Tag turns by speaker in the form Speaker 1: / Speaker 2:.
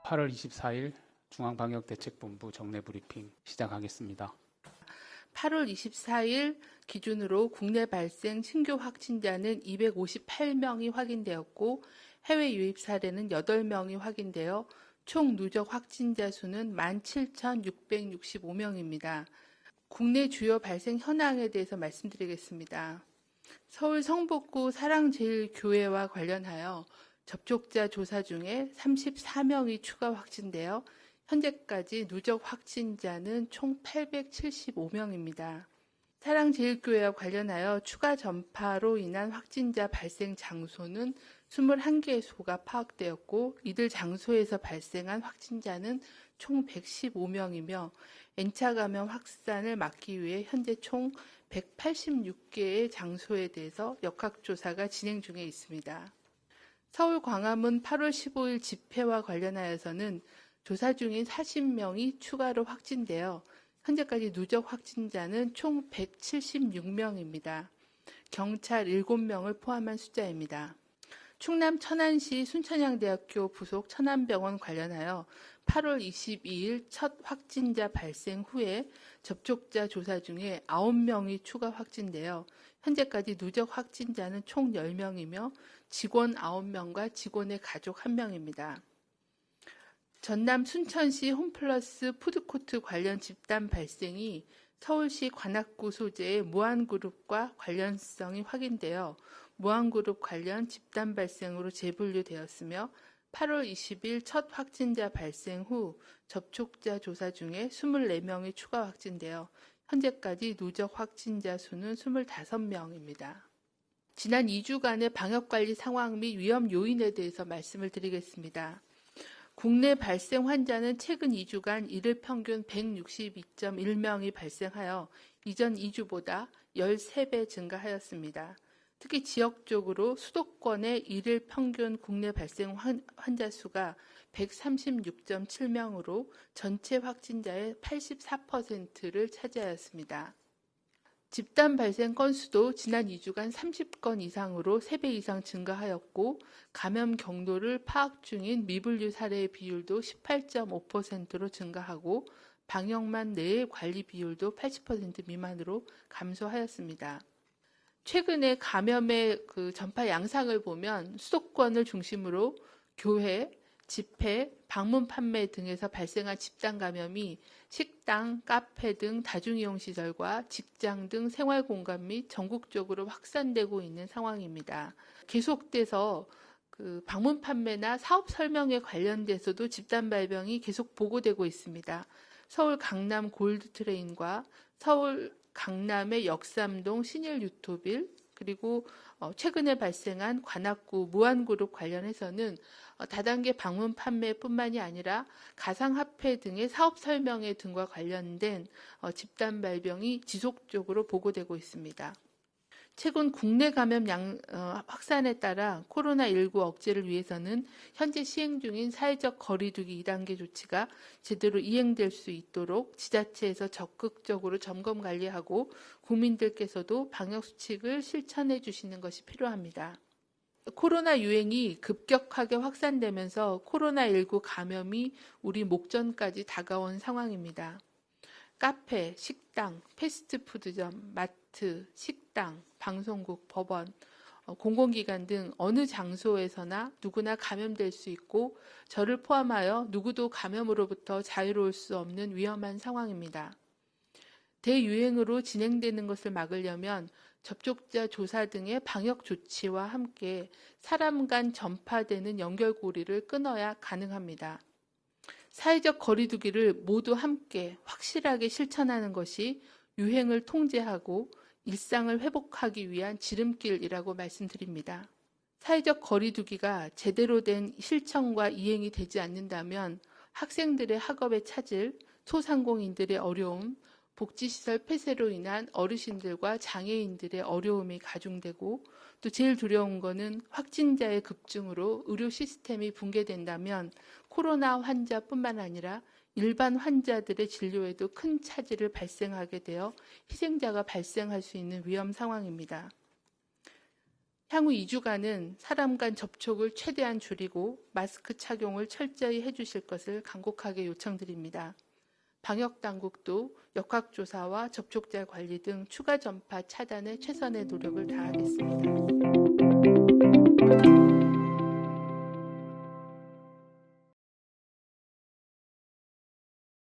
Speaker 1: (8월 24일) 중앙방역대책본부 정례브리핑 시작하겠습니다.
Speaker 2: 8월 24일 기준으로 국내 발생 신규 확진자는 258명이 확인되었고 해외 유입 사례는 8명이 확인되어 총 누적 확진자 수는 17,665명입니다. 국내 주요 발생 현황에 대해서 말씀드리겠습니다. 서울 성북구 사랑제일교회와 관련하여 접촉자 조사 중에 34명이 추가 확진되어 현재까지 누적 확진자는 총 875명입니다. 사랑제일교회와 관련하여 추가 전파로 인한 확진자 발생 장소는 21개소가 파악되었고 이들 장소에서 발생한 확진자는 총 115명이며 N차 감염 확산을 막기 위해 현재 총 186개의 장소에 대해서 역학조사가 진행 중에 있습니다. 서울 광화문 8월 15일 집회와 관련하여서는 조사 중인 40명이 추가로 확진되어 현재까지 누적 확진자는 총 176명입니다. 경찰 7명을 포함한 숫자입니다. 충남 천안시 순천향대학교 부속 천안병원 관련하여 8월 22일 첫 확진자 발생 후에 접촉자 조사 중에 9명이 추가 확진되어 현재까지 누적 확진자는 총 10명이며 직원 9명과 직원의 가족 1명입니다. 전남 순천시 홈플러스 푸드코트 관련 집단 발생이 서울시 관악구 소재의 무한그룹과 관련성이 확인되어 무한그룹 관련 집단 발생으로 재분류되었으며 8월 20일 첫 확진자 발생 후 접촉자 조사 중에 24명이 추가 확진되어 현재까지 누적 확진자 수는 25명입니다. 지난 2주간의 방역관리 상황 및 위험 요인에 대해서 말씀을 드리겠습니다. 국내 발생 환자는 최근 2주간 일일 평균 162.1명이 발생하여 이전 2주보다 13배 증가하였습니다. 특히 지역적으로 수도권의 일일 평균 국내 발생 환자 수가 136.7명으로 전체 확진자의 84%를 차지하였습니다. 집단 발생 건수도 지난 2주간 30건 이상으로 3배 이상 증가하였고 감염 경로를 파악 중인 미분류 사례의 비율도 18.5%로 증가하고 방역만 내의 관리 비율도 80% 미만으로 감소하였습니다. 최근에 감염의 전파 양상을 보면 수도권을 중심으로 교회, 집회, 방문 판매 등에서 발생한 집단 감염이 식당, 카페 등 다중이용시설과 직장 등 생활공간 및 전국적으로 확산되고 있는 상황입니다. 계속돼서 방문 판매나 사업 설명에 관련돼서도 집단 발병이 계속 보고되고 있습니다. 서울 강남 골드트레인과 서울 강남의 역삼동 신일 유토빌 그리고 최근에 발생한 관악구 무한그룹 관련해서는 다단계 방문 판매뿐만이 아니라 가상화폐 등의 사업 설명회 등과 관련된 집단 발병이 지속적으로 보고되고 있습니다. 최근 국내 감염 확산에 따라 코로나19 억제를 위해서는 현재 시행 중인 사회적 거리두기 2단계 조치가 제대로 이행될 수 있도록 지자체에서 적극적으로 점검 관리하고 국민들께서도 방역수칙을 실천해 주시는 것이 필요합니다. 코로나 유행이 급격하게 확산되면서 코로나19 감염이 우리 목전까지 다가온 상황입니다. 카페, 식당, 패스트푸드점, 마트, 식당, 방송국, 법원, 공공기관 등 어느 장소에서나 누구나 감염될 수 있고 저를 포함하여 누구도 감염으로부터 자유로울 수 없는 위험한 상황입니다. 대유행으로 진행되는 것을 막으려면 접촉자 조사 등의 방역 조치와 함께 사람 간 전파되는 연결고리를 끊어야 가능합니다. 사회적 거리두기를 모두 함께 확실하게 실천하는 것이 유행을 통제하고 일상을 회복하기 위한 지름길이라고 말씀드립니다. 사회적 거리두기가 제대로 된 실천과 이행이 되지 않는다면 학생들의 학업에 차질, 소상공인들의 어려움, 복지시설 폐쇄로 인한 어르신들과 장애인들의 어려움이 가중되고 또 제일 두려운 것은 확진자의 급증으로 의료 시스템이 붕괴된다면 코로나 환자뿐만 아니라 일반 환자들의 진료에도 큰 차질을 발생하게 되어 희생자가 발생할 수 있는 위험 상황입니다. 향후 2주간은 사람 간 접촉을 최대한 줄이고 마스크 착용을 철저히 해주실 것을 간곡하게 요청드립니다. 방역당국도 역학조사와 접촉자 관리 등 추가 전파 차단에 최선의 노력을 다하겠습니다.